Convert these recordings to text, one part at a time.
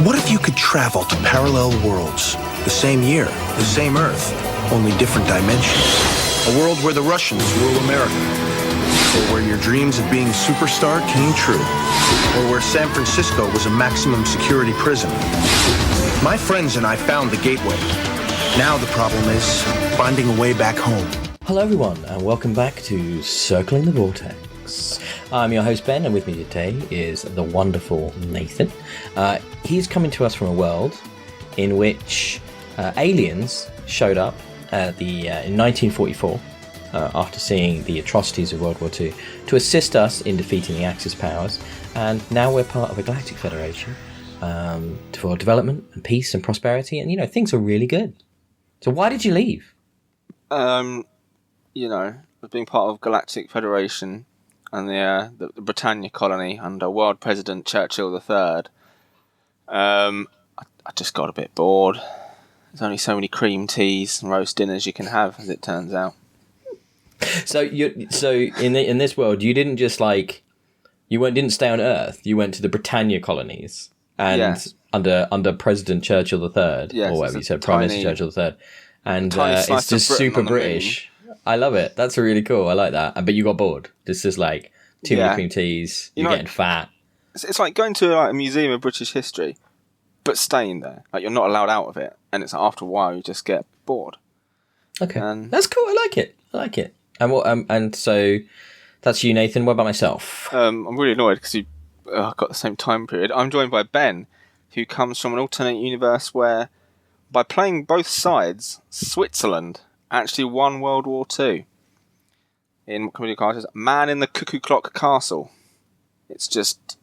What if you could travel to parallel worlds? The same year, the same Earth, only different dimensions. A world where the Russians rule America. Or where your dreams of being a superstar came true. Or where San Francisco was a maximum security prison. My friends and I found the gateway. Now the problem is finding a way back home. Hello everyone, and welcome back to Circling the Vortex. I'm your host Ben, and with me today is the wonderful Nathan. He's coming to us from a world in which aliens showed up in 1944 after seeing the atrocities of World War II to assist us in defeating the Axis powers, and now we're part of a galactic federation for development and peace and prosperity, and things are really good. So why did you leave? Being part of Galactic Federation and the Britannia colony under World President Churchill III, I just got a bit bored. There's only so many cream teas and roast dinners you can have, as it turns out. So in this world, you didn't just didn't stay on Earth. You went to the Britannia colonies, and under President Churchill III, or whatever you said, Prime Minister Churchill III, and it's just super British. I love it. That's really cool. I like that. But you got bored. This is like too many cream teas. You're getting fat. It's like going to a museum of British history, but staying there. Like, you're not allowed out of it, and it's after a while you just get bored. Okay, that's cool. I like it. And what? And so that's you, Nathan. What about myself? I'm really annoyed because you got the same time period. I'm joined by Ben, who comes from an alternate universe where, by playing both sides, Switzerland actually won World War II. In what comedy card is Man in the Cuckoo Clock Castle. It's just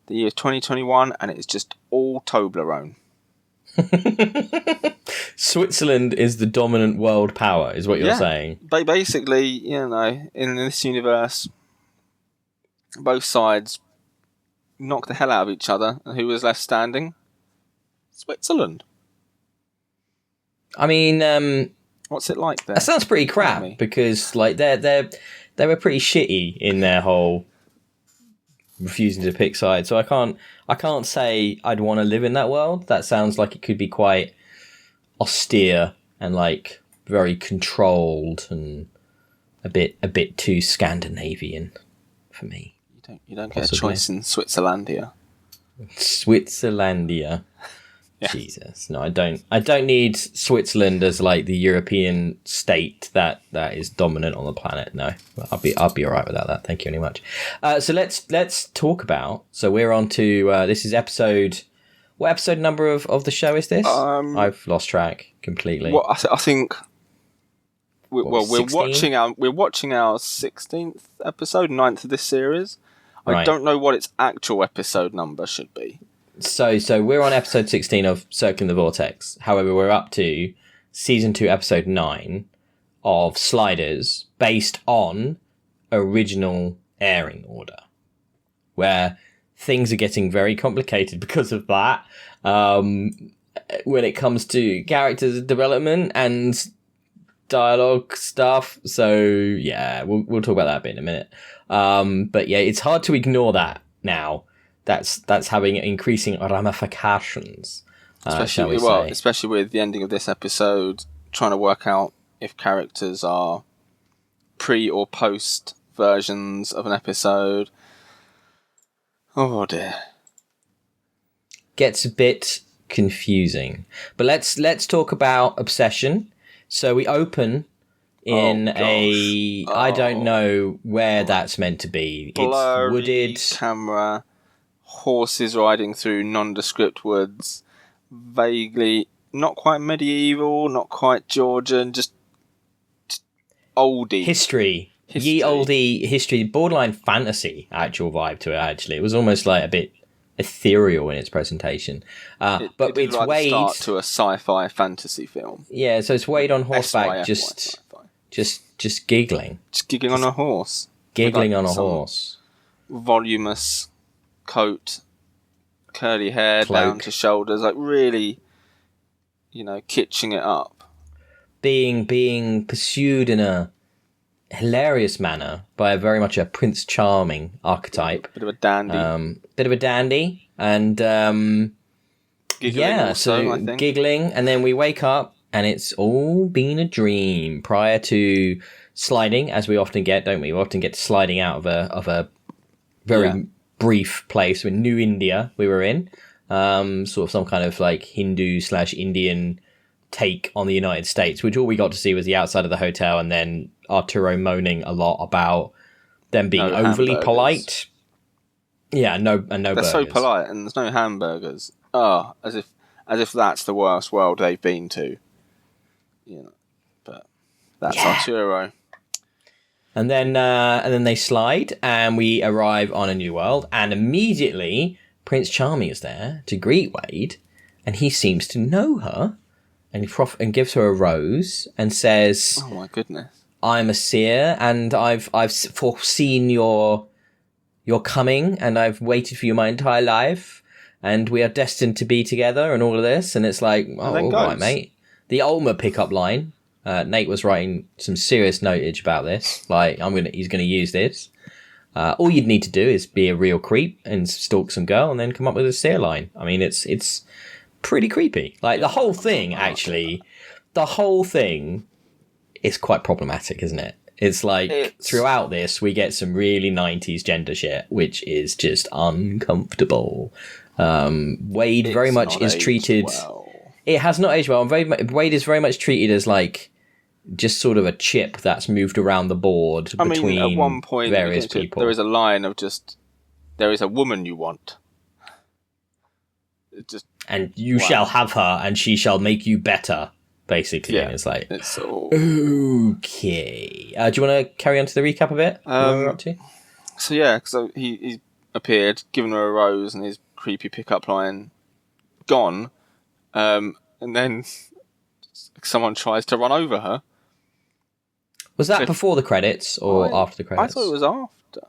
the year 2021, and it's just all Toblerone. Switzerland is the dominant world power, is what you're saying. Basically, in this universe, both sides knocked the hell out of each other, and who was left standing? Switzerland. I mean, what's it like there? That sounds pretty crap, because they were pretty shitty in their whole refusing to pick sides. So I can't say I'd want to live in that world. That sounds like it could be quite austere and very controlled and a bit too Scandinavian for me. You don't get a choice in Switzerlandia. Switzerlandia. Yeah. Jesus, no, I don't need Switzerland as the European state that is dominant on the planet. No, I'll be all right without that. Thank you very much. So let's talk about. So we're on to this is episode. What episode number of the show is this? I've lost track completely. Well, I think. We're watching our 16th episode, 9th of this series. I don't know what its actual episode number should be. So we're on episode 16 of Circling the Vortex. However, we're up to season 2, episode 9 of Sliders, based on original airing order, where things are getting very complicated because of that. When it comes to character development and dialogue stuff. So yeah, we'll talk about that a bit in a minute. But yeah, it's hard to ignore that now. That's having increasing ramifications, especially with the ending of this episode, trying to work out if characters are pre or post versions of an episode. Oh dear, gets a bit confusing. But let's talk about Obsession. So we open in I don't know where that's meant to be. Blurry, it's wooded camera. Horses riding through nondescript woods, vaguely not quite medieval, not quite Georgian, just oldie history. Ye oldie history, borderline fantasy actual vibe to it. Actually, it was almost a bit ethereal in its presentation. But it's Wade start to a sci-fi fantasy film. Yeah, so it's Wade on horseback, just giggling, on a horse, giggling on a horse, voluminous coat, curly hair, cloak down to shoulders, really, kitching it up. Being pursued in a hilarious manner by very much a Prince Charming archetype. Bit of a dandy. And giggling also, I think. Giggling, and then we wake up, and it's all been a dream prior to sliding, as we often get, don't we? We often get sliding out of a very brief place in New India we were in. Sort of some kind of like Hindu/Indian take on the United States, which all we got to see was the outside of the hotel, and then Arturo moaning a lot about them being overly polite. Yeah, no They're burgers. so polite, and there's no hamburgers. Oh, as if that's the worst world they've been to. But that's Arturo. And then they slide, and we arrive on a new world, and immediately Prince Charming is there to greet Wade, and he seems to know her, and gives her a rose and says, "Oh my goodness, I'm a seer, and I've foreseen your coming, and I've waited for you my entire life, and we are destined to be together," and all of this, and it's like, oh, all right, mate. The Ulmer pickup line. Nate was writing some serious notage about this. Like, he's gonna use this. All you'd need to do is be a real creep and stalk some girl, and then come up with a seer line. I mean, it's pretty creepy. Like the whole thing is quite problematic, isn't it? It's like throughout this we get some really 90s gender shit, which is just uncomfortable. Wade very much is treated. Well. It has not aged well. Wade is very much treated as like just sort of a chip that's moved around the board between at one point, various people. There is a line of just, there is a woman you want. And you shall have her, and she shall make you better, basically. Yeah, and it's like, it's all... okay. Do you want to carry on to the recap a bit? What we're up to? So he appeared, given her a rose, and his creepy pickup line gone. And then someone tries to run over her. Was that before the credits or after the credits? I thought it was after.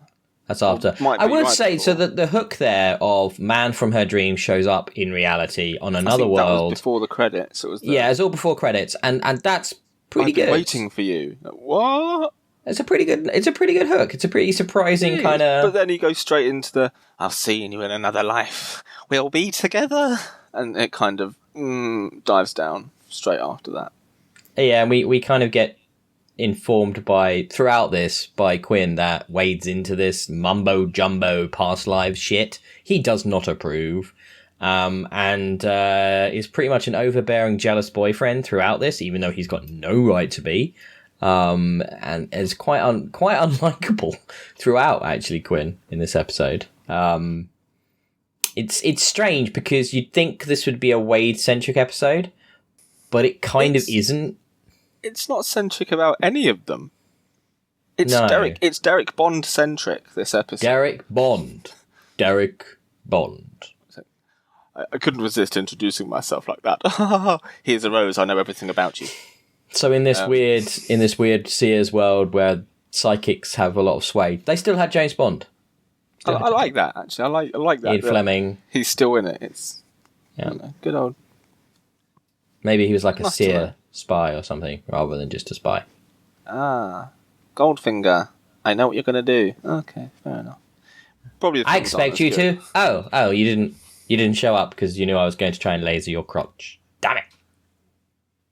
That's after. I would say, so that the hook there of man from her dream shows up in reality on another world. That was before the credits. It's all before credits, and that's pretty good. Waiting for you. What? It's a pretty good hook. It's a pretty surprising kind of. But then he goes straight into the "I'll see you in another life. We'll be together," and it kind of dives down straight after that. Yeah, and we kind of get informed throughout this by Quinn that Wade's into this mumbo jumbo past lives shit. He does not approve, and is pretty much an overbearing, jealous boyfriend throughout this, even though he's got no right to be, and is quite unlikable throughout. Actually, Quinn in this episode, it's strange because you'd think this would be a Wade centric episode, but it kind of isn't. It's not centric about any of them. It's Derek Bond centric, this episode. Derek Bond. I couldn't resist introducing myself like that. Here's a rose, I know everything about you. So in this weird Sears world where psychics have a lot of sway, they still had James Bond. I like that, actually. I like that. Ian Fleming. He's still in it. It's good old. Maybe he was like a seer spy or something, rather than just a spy. Goldfinger. I know what you're going to do. Okay, fair enough. Probably. I expect you to. Oh, you didn't show up because you knew I was going to try and laser your crotch. Damn it!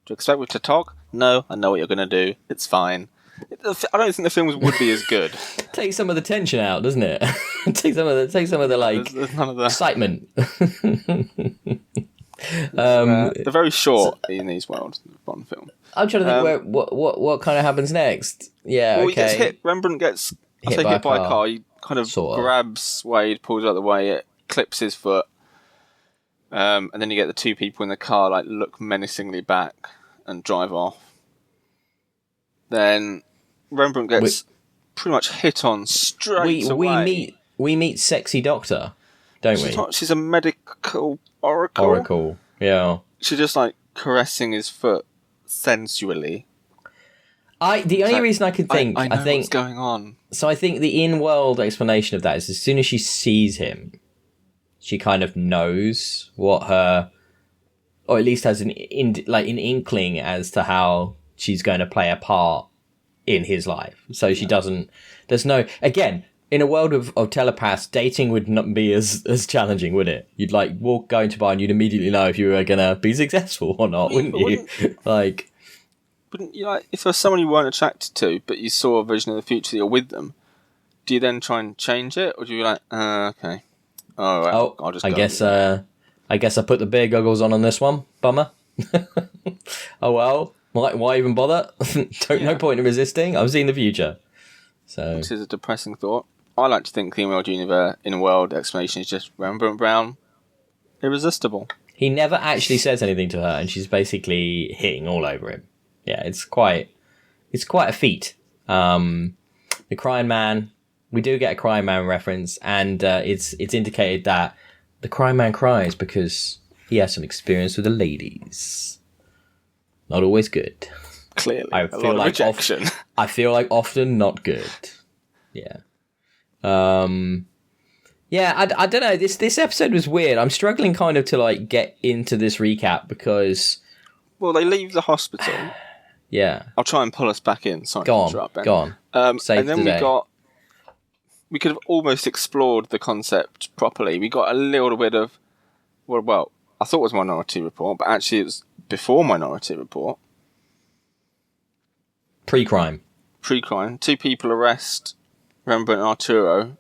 Do you expect me to talk? No, I know what you're going to do. It's fine. I don't think the films would be as good. Take some of the tension out, doesn't it? take some of the like there's none of that. Excitement. They're very short in these worlds. Bond film. I'm trying to think what kind of happens next. Yeah, well, okay. He gets hit. Rembrandt gets hit by a car. He kind of grabs Wade, pulls out of the way, it clips his foot, and then you get the two people in the car like look menacingly back and drive off. Then Rembrandt gets pretty much hit on straight away. We meet Sexy Doctor, don't we? She's a medical oracle. Yeah. She's just like caressing his foot sensually. The only reason I could think, I know what's going on. So I think the in-world explanation of that is as soon as she sees him, she kind of knows what her, or at least has an inkling as to how she's going to play a part in his life. So she doesn't. There's no. Again, in a world of telepaths, dating would not be as challenging, would it? You'd like go into a bar and you'd immediately know if you were gonna be successful or not, wouldn't you? Wouldn't you, like, if there's someone you weren't attracted to, but you saw a vision of the future that you're with them, do you then try and change it, or do you be like, okay, all right, I'll just go. I guess I put the beer goggles on this one. Bummer. Oh well, why even bother? No point in resisting. I've seen the future. So, which is a depressing thought. I like to think the in-world universe, in-world explanation is just Rembrandt Brown, irresistible. He never actually says anything to her, and she's basically hitting all over him. Yeah, it's quite a feat. The Crying Man, we do get a Crying Man reference, and it's indicated that the Crying Man cries because he has some experience with the ladies. Not always good. Clearly, I feel like rejection. I feel like often not good. Yeah. Yeah, I don't know. This episode was weird. I'm struggling kind of to like get into this recap because, well, they leave the hospital. Yeah. I'll try and pull us back in. Sorry to interrupt, Ben. Go on. And then we could have almost explored the concept properly. We got a little bit of, well, I thought it was Minority Report, but actually it was before Minority Report. Pre-crime. Two people arrest Rembrandt and Arturo.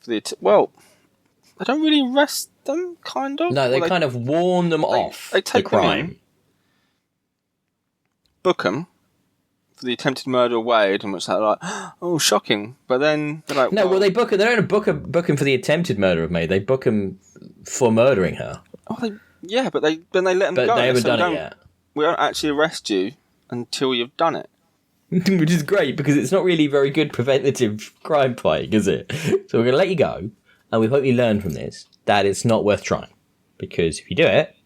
They don't really arrest them, kind of. No, they kind of warn them off they take the crime. Them in, book them for the attempted murder of Wade, and which they're like, oh, shocking. But then they're like, no, well, they book her. They don't book him for the attempted murder of May. They book him for murdering her. Oh, but they let them go. But they haven't done it yet. We don't actually arrest you until you've done it. Which is great, because it's not really very good preventative crime fighting, is it? So we're going to let you go, and we hope you learn from this that it's not worth trying. Because if you do it,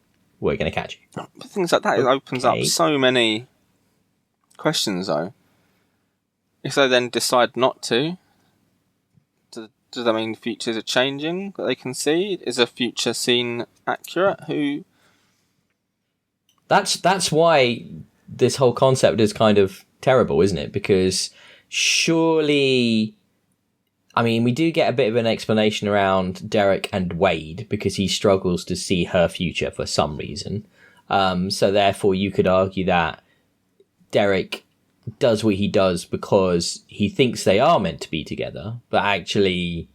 we're going to catch you. Things like that, it opens up so many questions, though. If they then decide not to, does that mean futures are changing that they can see? Is a future scene accurate? That's why this whole concept is kind of terrible, isn't it? Because surely, I mean, we do get a bit of an explanation around Derek and Wade because he struggles to see her future for some reason. So therefore you could argue that Derek does what he does because he thinks they are meant to be together, but actually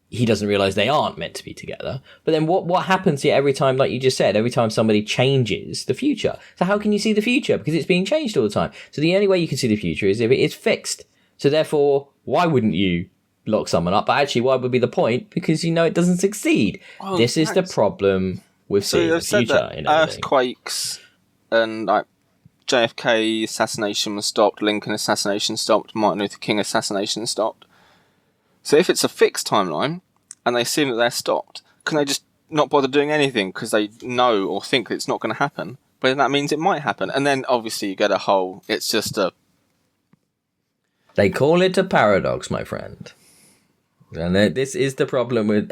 he doesn't realize they aren't meant to be together. But then what happens here every time, like you just said, every time somebody changes the future? So how can you see the future? Because it's being changed all the time. So the only way you can see the future is if it is fixed. So therefore, why wouldn't you lock someone up? But actually, why would be the point? Because you know it doesn't succeed. Oh, this is the problem with seeing the future. In earthquakes and like JFK assassination was stopped, Lincoln assassination stopped, Martin Luther King assassination stopped. So if it's a fixed timeline, and they assume that they're stopped, can they just not bother doing anything because they know or think that it's not going to happen? But then that means it might happen. And then obviously you get a whole, it's just a... They call it a paradox, my friend. And this is the problem with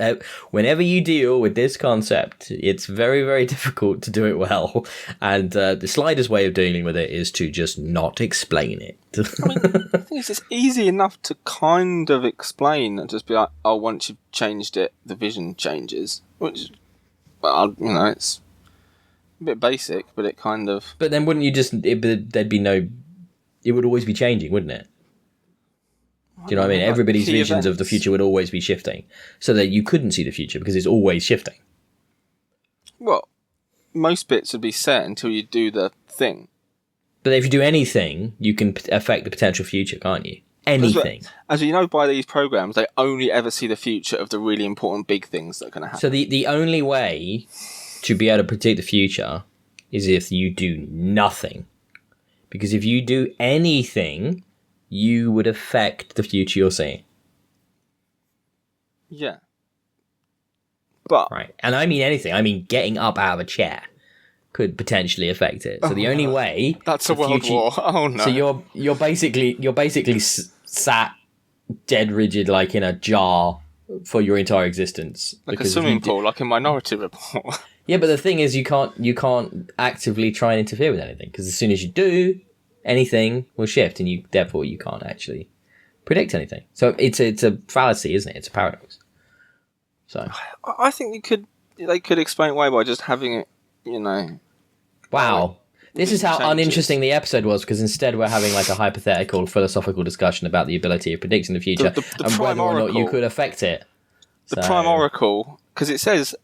whenever you deal with this concept, it's very, very difficult to do it well. And the Sliders' way of dealing with it is to just not explain it. I mean, the thing is, it's easy enough to kind of explain and just be like, oh, once you've changed it, the vision changes. Which, well, you know, it's a bit basic, but it kind of... But then wouldn't you just... there'd be no... It would always be changing, wouldn't it? Do you know what I mean? Everybody's visions of the future would always be shifting. So that you couldn't see the future because it's always shifting. Well, most bits would be set until you do the thing. But if you do anything, you can affect the potential future, can't you? Anything. As you know, by these programs, they only ever see the future of the really important big things that are going to happen. So the only way to be able to predict the future is if you do nothing. Because if you do anything... you would affect the future you're seeing. Yeah. But... right. And I mean anything. I mean getting up out of a chair could potentially affect it. So the only way... That's a world war. Oh, no. So you're basically sat dead rigid like in a jar for your entire existence. Like a swimming pool, like a Minority Report. Yeah, but the thing is you can't actively try and interfere with anything. Because as soon as you do... anything will shift, and therefore you can't actually predict anything. So it's a fallacy, isn't it? It's a paradox. So I think they could explain it away by just having it, wow. This is how changes. uninteresting the episode was, because instead we're having like a hypothetical philosophical discussion about the ability of predicting the future the and Prime whether or not Oracle. you could affect it. The Prime Oracle, because it says,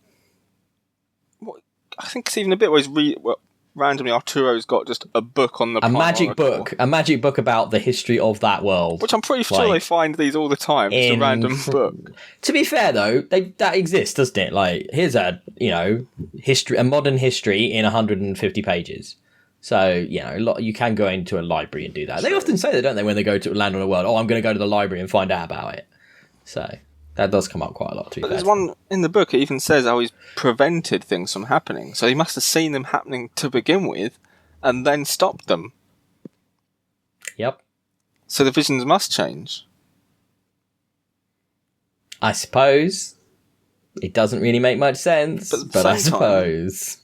I think it's even a bit where randomly Arturo's got just a book on the Prime Oracle. A magic book about the history of that world. Which I'm pretty sure they find these all the time. It's a random book. To be fair, though, that exists, doesn't it? Like, here's a modern history in 150 pages. So, you can go into a library and do that. They often say that, don't they, when they go to land on a world, I'm going to go to the library and find out about it. So, that does come up quite a lot, to be fair. There's one in the book, it even says how he's prevented things from happening. So he must have seen them happening to begin with, and then stopped them. Yep. So the visions must change. I suppose. It doesn't really make much sense, but I suppose.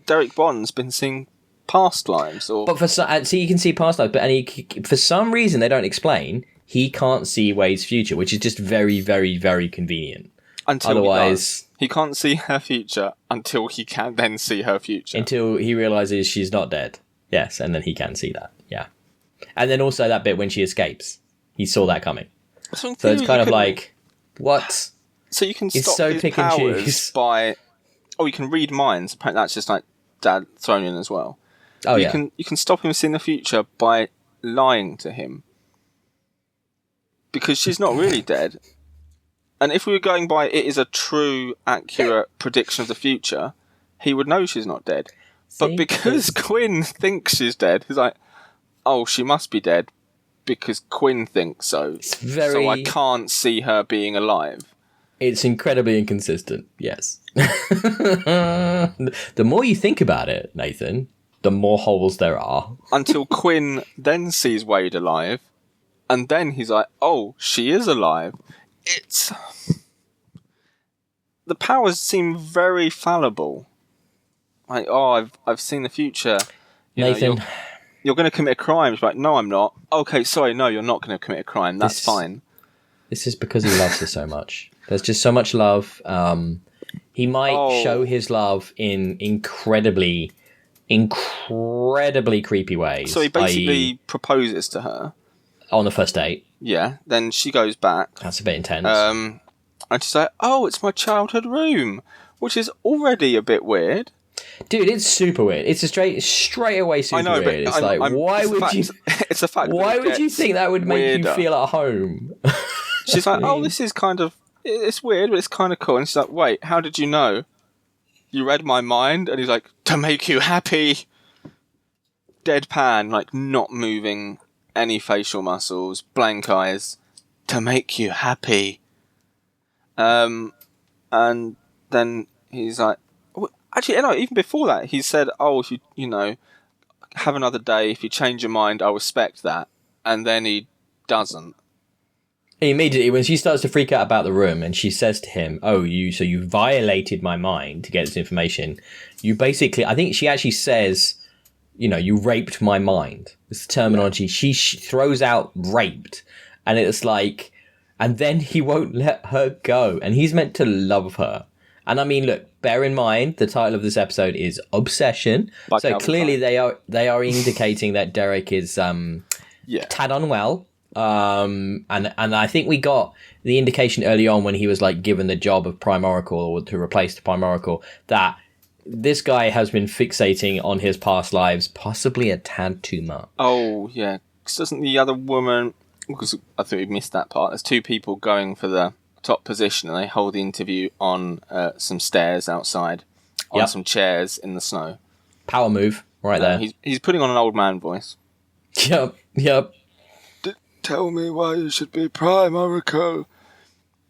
Derek Bond's been seeing past lives, but so you can see past lives, but for some reason they don't explain. He can't see Wade's future, which is just very, very, very convenient. Otherwise, he can't see her future until he can then see her future. Until he realizes she's not dead. Yes, and then he can see that. Yeah, and then also that bit when she escapes, he saw that coming. So it's kind of like, what? So you can it's stop so his pick and powers choose. by. Oh, you can read minds. Apparently, that's just like Dad thrown in as well. Oh, you can stop him seeing the future by lying to him, because she's not really dead. And if we were going by it is a true, accurate prediction of the future, he would know she's not dead. But because Quinn thinks she's dead, he's like, oh, she must be dead because Quinn thinks so. So I can't see her being alive. It's incredibly inconsistent, yes. The more you think about it, Nathan, the more holes there are. Until Quinn then sees Wade alive, and then he's like, oh, she is alive. The powers seem very fallible. Like, oh, I've seen the future. Nathan, you're going to commit a crime. She's like, no, I'm not. Okay, sorry, no, you're not going to commit a crime. That's fine. This is because he loves her so much. There's just so much love. He might show his love in incredibly creepy ways. So he basically proposes to her. On the first date. Yeah, then she goes back. That's a bit intense. And she's like, oh, it's my childhood room, which is already a bit weird. Dude, it's super weird. It's a straight away super weird. It's why would you? It's a fact. Why would you think that would make you feel at home? She's like, oh, this is kind of, it's weird, but it's kind of cool. And she's like, wait, how did you know? You read my mind? And he's like, to make you happy. Deadpan, like not moving any facial muscles, blank eyes, to make you happy. And then he's like, actually, no, even before that, he said, oh, if you have another day, if you change your mind, I'll respect that. And then he doesn't. Immediately, when she starts to freak out about the room and she says to him, oh, you violated my mind to get this information. You basically, I think she actually says, you raped my mind. It's the terminology. She throws out raped. And it's like, and then he won't let her go. And he's meant to love her. And I mean, look, bear in mind, the title of this episode is Obsession. So clearly they are indicating that Derek is tad unwell. And I think we got the indication early on when he was like given the job of Prime Oracle, or to replace the Prime Oracle, that this guy has been fixating on his past lives possibly a tad too much. Oh, yeah. Because doesn't the other woman... Because I think we missed that part. There's two people going for the top position, and they hold the interview on some stairs outside, on some chairs in the snow. Power move, right there. He's putting on an old man voice. Yep. Tell me why you should be Prime Oracle.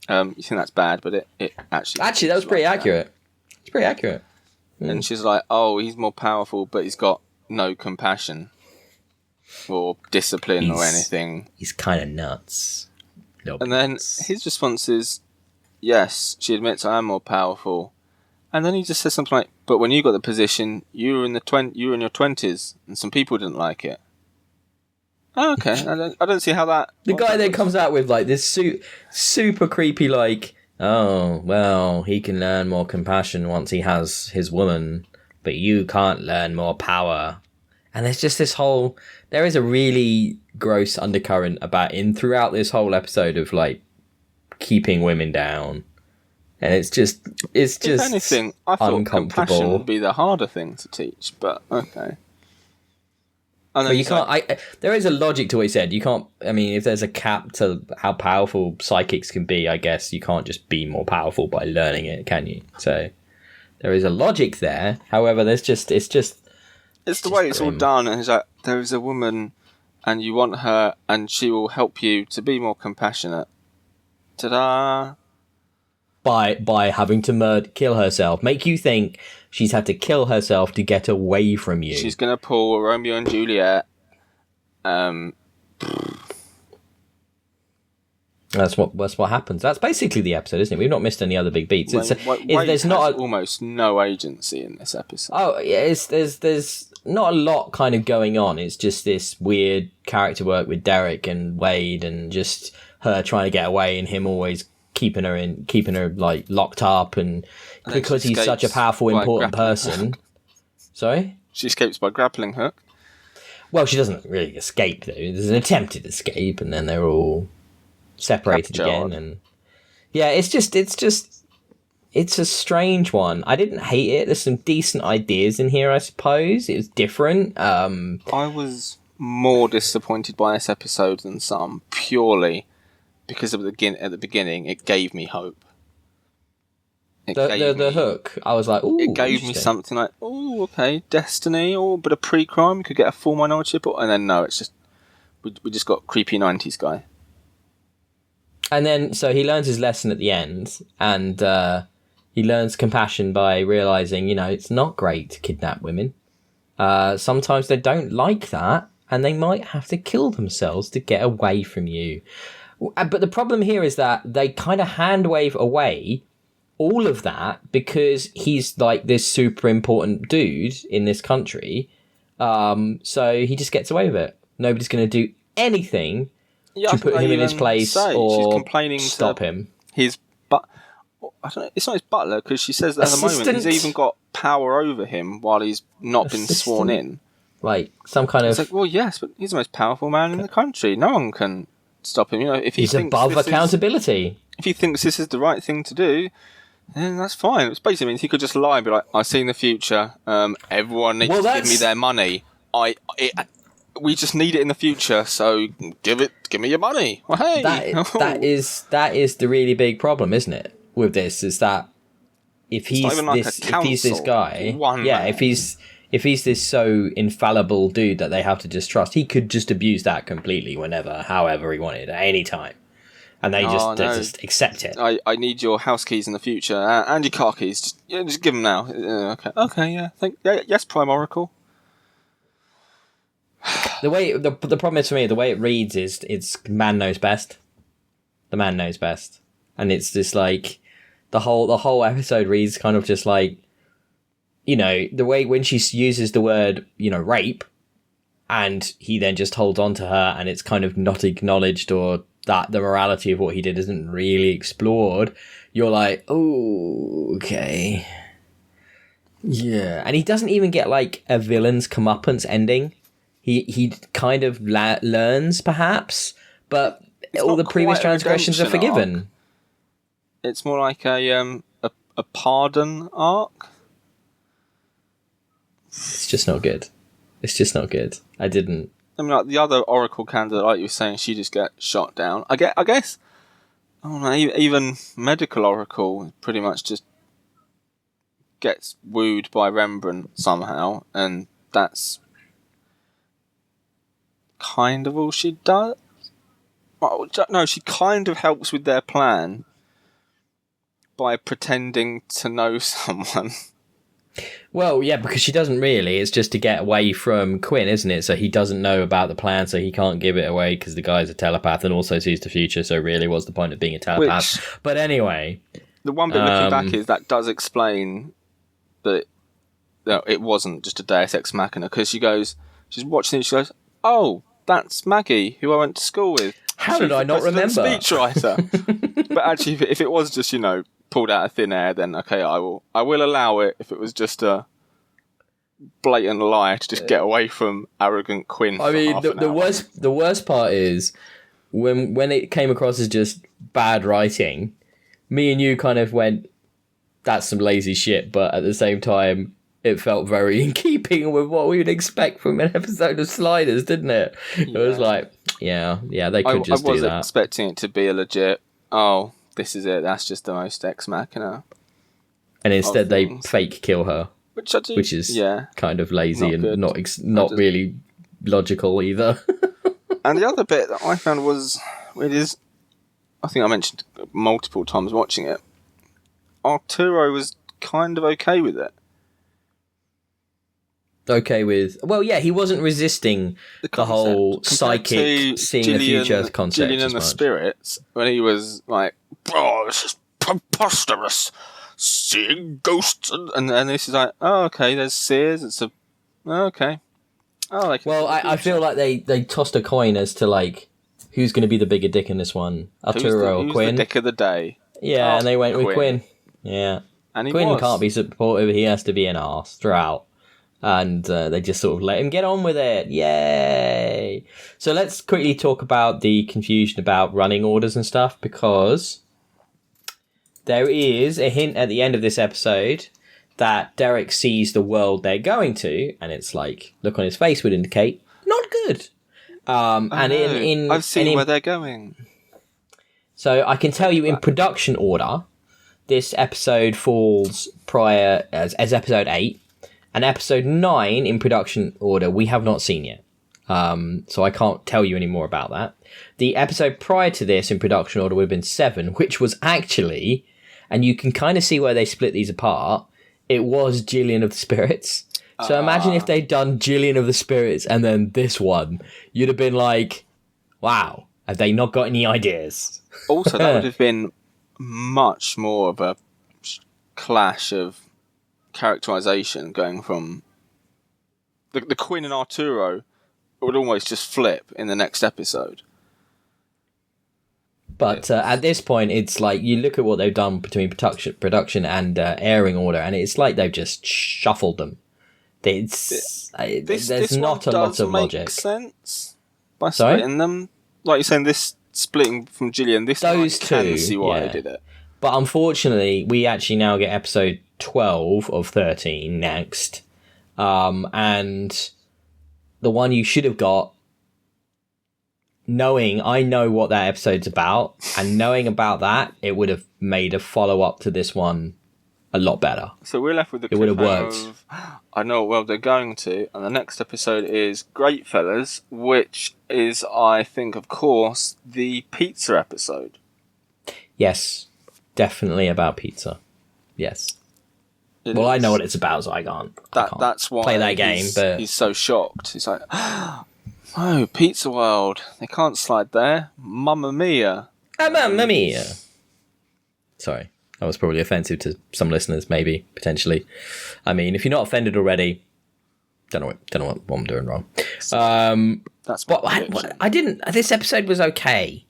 You think that's bad, but it actually that was pretty accurate. It's pretty accurate. And she's like, oh, he's more powerful, but he's got no compassion or discipline or anything. He's kind of nuts. And then his response is, yes, she admits I am more powerful. And then he just says something like, but when you got the position, you were in your 20s, and some people didn't like it. Oh, okay. I don't see how that... The guy then comes out with like this super creepy, like, oh, well, he can learn more compassion once he has his woman, but you can't learn more power. And there's just this whole... There is a really gross undercurrent throughout this whole episode of like keeping women down. And it's just if anything, I thought uncomfortable. compassion would be the harder thing to teach, but okay. And But you can't. There is a logic to what he said. You can't. I mean, if there's a cap to how powerful psychics can be, I guess you can't just be more powerful by learning it, can you? So there is a logic there. However, it's the way it's all done. And it's like there is a woman, and you want her, and she will help you to be more compassionate. Ta-da! By having to kill herself, make you think she's had to kill herself to get away from you. She's gonna pull Romeo and Juliet. That's what happens. That's basically the episode, isn't it? We've not missed any other big beats. There's not almost no agency in this episode. Oh yeah, there's not a lot kind of going on. It's just this weird character work with Derek and Wade, and just her trying to get away, and him always keeping her like locked up, and because he's such a powerful, important person. Sorry? She escapes by grappling hook. Well, she doesn't really escape though. There's an attempted escape, and then they're all separated again. And yeah, it's a strange one. I didn't hate it. There's some decent ideas in here, I suppose. It was different. I was more disappointed by this episode than some, purely because at the beginning it gave me hope. The hook, I was like, ooh, it gave me something like, oh, okay, Destiny, or a bit of pre-crime, you could get a full minority report, and then no, it's just we just got creepy 90s guy. And then so he learns his lesson at the end, and he learns compassion by realizing, it's not great to kidnap women. Sometimes they don't like that, and they might have to kill themselves to get away from you. But the problem here is that they kind of hand wave away all of that because he's like this super important dude in this country. So he just gets away with it. Nobody's going to do anything to put him in his place or stop him. I don't know, it's not his butler, because she says that at the moment he's even got power over him while he's not been sworn in. Like some kind of... It's like, well, yes, but he's the most powerful man in the country. No one can stop him. If he's above accountability. If he thinks this is the right thing to do, then that's fine. It basically means he could just lie and be like, I've seen the future. Everyone needs to give me their money. We just need it in the future, so give me your money. Well, hey, that is the really big problem, isn't it? With this, is that if he's this guy, if he's this so infallible dude that they have to just trust, he could just abuse that completely whenever, however he wanted, at any time, and they just accept it. I need your house keys in the future and your car keys. Just give them now. Okay, yeah. Yes, Prime Oracle. The problem is for me, the way it reads is it's man knows best. The man knows best, and it's just like the whole episode reads kind of just like, the way when she uses the word rape, and he then just holds on to her, and it's kind of not acknowledged, or that the morality of what he did isn't really explored. You're like, oh, okay, yeah, and he doesn't even get like a villain's comeuppance ending. He kind of learns, perhaps, but all the previous transgressions are forgiven. Arc. It's more like a pardon arc. It's just not good. I didn't. I mean, like the other Oracle candidate, like you were saying, she just gets shot down. I guess. I don't know. Even medical Oracle pretty much just gets wooed by Rembrandt somehow, and that's kind of all she does. Well, no, she kind of helps with their plan by pretending to know someone. Well, yeah, because she doesn't really. It's just to get away from Quinn, isn't it? So he doesn't know about the plan, so he can't give it away because the guy's a telepath and also sees the future. So really, what's the point of being a telepath? But anyway, the one bit looking back is that does explain that it wasn't just a Deus Ex Machina, because she's watching it. She goes, "Oh, that's Maggie, who I went to school with. How did I not remember? Speechwriter. But actually, if it was just, pulled out of thin air, then okay, I will allow it. If it was just a blatant lie to just get away from arrogant Quinn. I mean, the worst part is when it came across as just bad writing, me and you kind of went, that's some lazy shit, but at the same time, it felt very in keeping with what we would expect from an episode of Sliders, didn't it? It was like, yeah, they could just do that. I was expecting it to be a legit, this is it, that's just the most Ex Machina. And instead they fake kill her, which is kind of lazy and not really logical either. And the other bit that I found I think I mentioned multiple times watching it, Arturo was kind of okay with it. He wasn't resisting the whole psychic seeing the future concept. Gillian and the spirits, when he was like, bro, this is preposterous, seeing ghosts, and this is like, oh, okay, there's seers, okay. Oh, I feel like they tossed a coin as to like, who's going to be the bigger dick in this one, Arturo or Quinn? Who's the dick of the day? Yeah, and they went with Quinn. Yeah. And Quinn can't be supportive, he has to be an arse throughout. And they just sort of let him get on with it. Yay! So let's quickly talk about the confusion about running orders and stuff, because there is a hint at the end of this episode that Derek sees the world they're going to, and it's like, look on his face would indicate, not good. I've seen where they're going. So I can tell you in production order, this episode falls prior as episode 8. And episode 9 in production order, we have not seen yet. So I can't tell you any more about that. The episode prior to this in production order would have been 7, which was actually, and you can kind of see where they split these apart, it was Gillian of the Spirits. So imagine if they'd done Gillian of the Spirits and then this one. You'd have been like, wow, have they not got any ideas? Also, that would have been much more of a clash of characterization, going from the Quinn and Arturo would almost just flip in the next episode. But at this point, it's like you look at what they've done between production and airing order, and it's like they've just shuffled them. There's not a lot of logic. Makes sense by splitting them, like you're saying. This splitting from Gillian, those two, I can see why they did it. But unfortunately, we actually now get episode 12 of 13 next. And the one you should have got, I know what that episode's about, and knowing about that, it would have made a follow-up to this one a lot better. So we're left with the cliffhanger of, I know what world they're going to, and the next episode is Great Fellas, which is, I think, of course, the pizza episode. Yes. Definitely about pizza. Yes. I know what it's about, so I can't that's why play that game. But he's so shocked. He's like, "Oh, Pizza World! They can't slide there. Mamma mia! Mamma mia!" Sorry, that was probably offensive to some listeners, maybe potentially. I mean, if you're not offended already, don't know what I'm doing wrong. That's what I didn't. This episode was okay.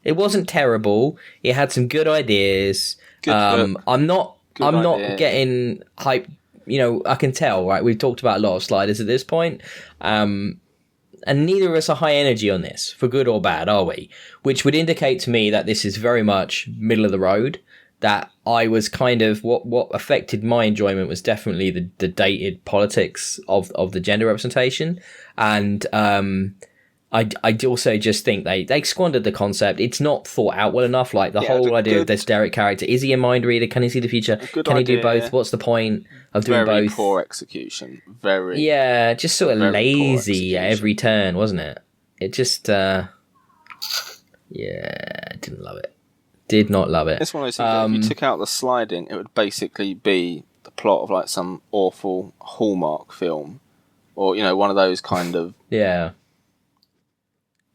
It wasn't terrible. It had some good ideas. I'm not getting hype. I can tell, right? We've talked about a lot of Sliders at this point. And neither of us are high energy on this, for good or bad, are we? Which would indicate to me that this is very much middle of the road. That I was kind of, what affected my enjoyment was definitely the dated politics of the gender representation. And I also just think they squandered the concept. It's not thought out well enough. Like the whole idea of this Derek character. Is he a mind reader? Can he see the future? Can he do both? What's the point of doing both? Very poor execution. Just sort of lazy at every turn, wasn't it? It just, I didn't love it. Did not love it. It's one of those things that if you took out the sliding, it would basically be the plot of like some awful Hallmark film. Or, one of those kind of... Yeah.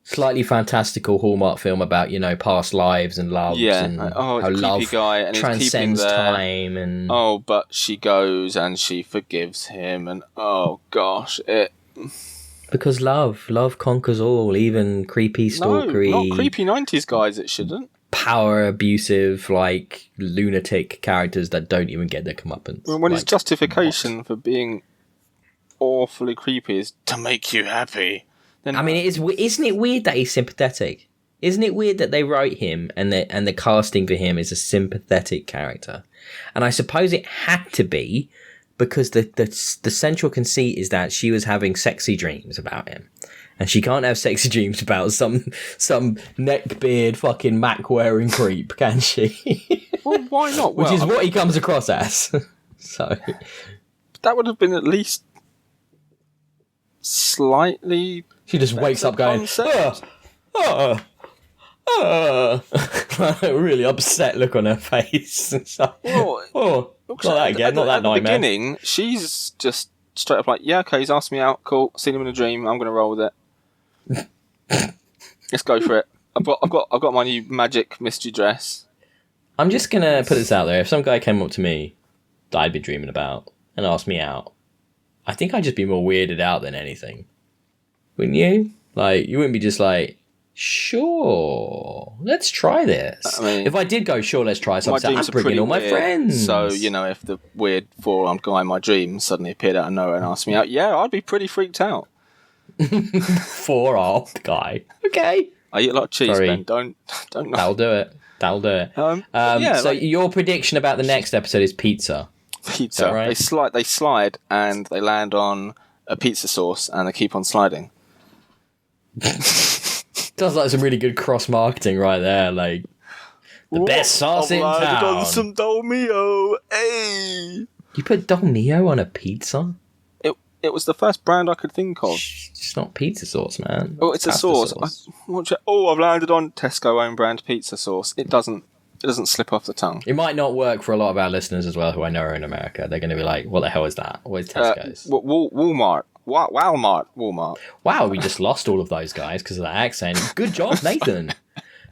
Slightly fantastical Hallmark film about, past lives and loves and how love guy and transcends time and... Oh, but she goes and she forgives him and oh gosh, Because love conquers all, even creepy, stalkery, No, not creepy 90s guys, it shouldn't. power abusive, like lunatic characters that don't even get their comeuppance. When his justification for being awfully creepy is to make you happy. Then I mean, isn't it weird that he's sympathetic? Isn't it weird that they wrote him and the casting for him is a sympathetic character? And I suppose it had to be because the central conceit is that she was having sexy dreams about him. And she can't have sexy dreams about some neckbeard fucking Mac wearing creep, can she? Well, why not? Which is what he comes across as. So that would have been at least slightly. she just wakes up going, a really upset look on her face. So, Well, not that again, not that at the nightmare. beginning, she's just straight up like, yeah, okay, he's asked me out, cool, seen him in a dream, I'm gonna roll with it. Let's go for it. I've got my new magic mystery dress. I'm just gonna put this out there. If some guy came up to me that I'd be dreaming about and asked me out, I think I'd just be more weirded out than anything. Wouldn't you? Like, you wouldn't be just like, sure, let's try this. I mean, if I did go, sure, let's try something, I'm bringing all my weird, friends. So, if the weird four-armed guy in my dream suddenly appeared out of nowhere and asked me out, yeah, I'd be pretty freaked out. Four-armed guy. Okay. I eat a lot of cheese, Sorry. Ben. Don't. That'll do it. So your prediction about the next episode is pizza. Pizza. Right? They slide and they land on a pizza sauce and they keep on sliding. Sounds like some really good cross marketing right there. Like the best sauce in town. I've done some Dolmio. Hey. You put Dolmio on a pizza? It was the first brand I could think of. It's not pizza sauce, man. Oh, it's a sauce. I've landed on Tesco own brand pizza sauce. It doesn't slip off the tongue. It might not work for a lot of our listeners as well who I know are in America. They're going to be like, what the hell is that? Where's Tesco's? Walmart. Walmart. Wow, we just lost all of those guys because of that accent. Good job, Nathan.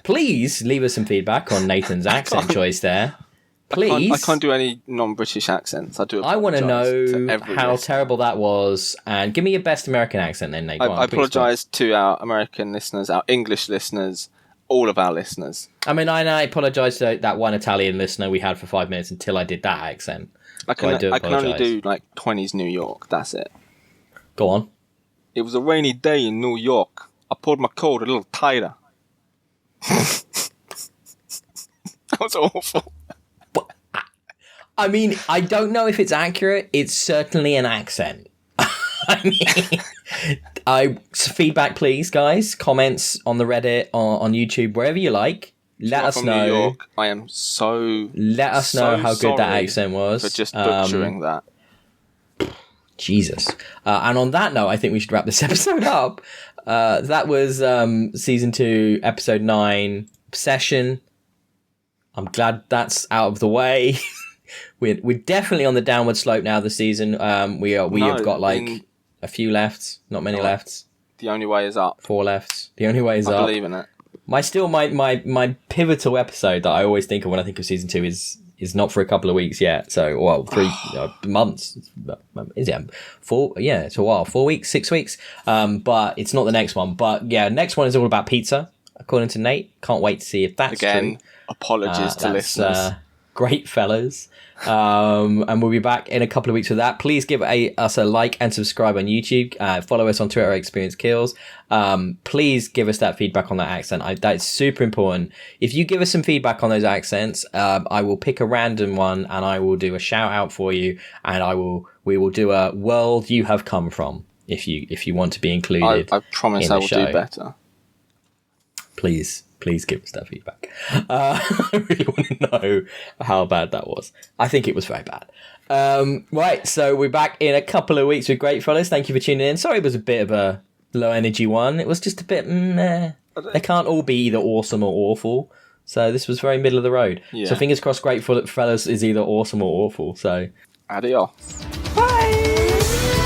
Please leave us some feedback on Nathan's accent choice there. Please. I can't do any non-British accents. I want to know how listener. terrible that was. And give me your best American accent then, Nate. I apologise to our American listeners, our English listeners, all of our listeners. I mean, I apologise to that one Italian listener we had for 5 minutes until I did that accent. I can only do like 20s New York. That's it. Go on. It was a rainy day in New York. I pulled my coat a little tighter. That was awful. I mean, I don't know if it's accurate. It's certainly an accent. I mean, feedback, please, guys. Comments on the Reddit, on YouTube, wherever you like. Let us know. New York. I am so. Let us know how good that accent was. For just butchering that. Jesus. And on that note, I think we should wrap this episode up. That was season 2, episode 9, Obsession. I'm glad that's out of the way. We're definitely on the downward slope now this season. We have got a few left, not many left. The only way is up. 4 left. The only way is up. I believe in it. My pivotal episode that I always think of when I think of season 2 is not for a couple of weeks yet. So 3 months. Is it 4? Yeah, it's a while. 4 weeks, 6 weeks. But it's not the next one. But yeah, next one is all about pizza, according to Nate. Can't wait to see if that's true. Apologies to listeners. Great fellas. And we'll be back in a couple of weeks with that. Please give us a like and subscribe on YouTube. Follow us on Twitter at Experience Kills. Please give us that feedback on that accent. That's super important. If you give us some feedback on those accents, I will pick a random one and I will do a shout out for you. And we will do a world you have come from if you want to be included. I promise I will do better. Please give us that feedback. I really want to know how bad that was. I think it was very bad. Right, so we're back in a couple of weeks with great fellas. Thank you for tuning in. Sorry it was a bit of a low energy one. It was just a bit meh. They can't all be either awesome or awful. So this was very middle of the road. Yeah. So fingers crossed great fellas is either awesome or awful. So adios. Bye.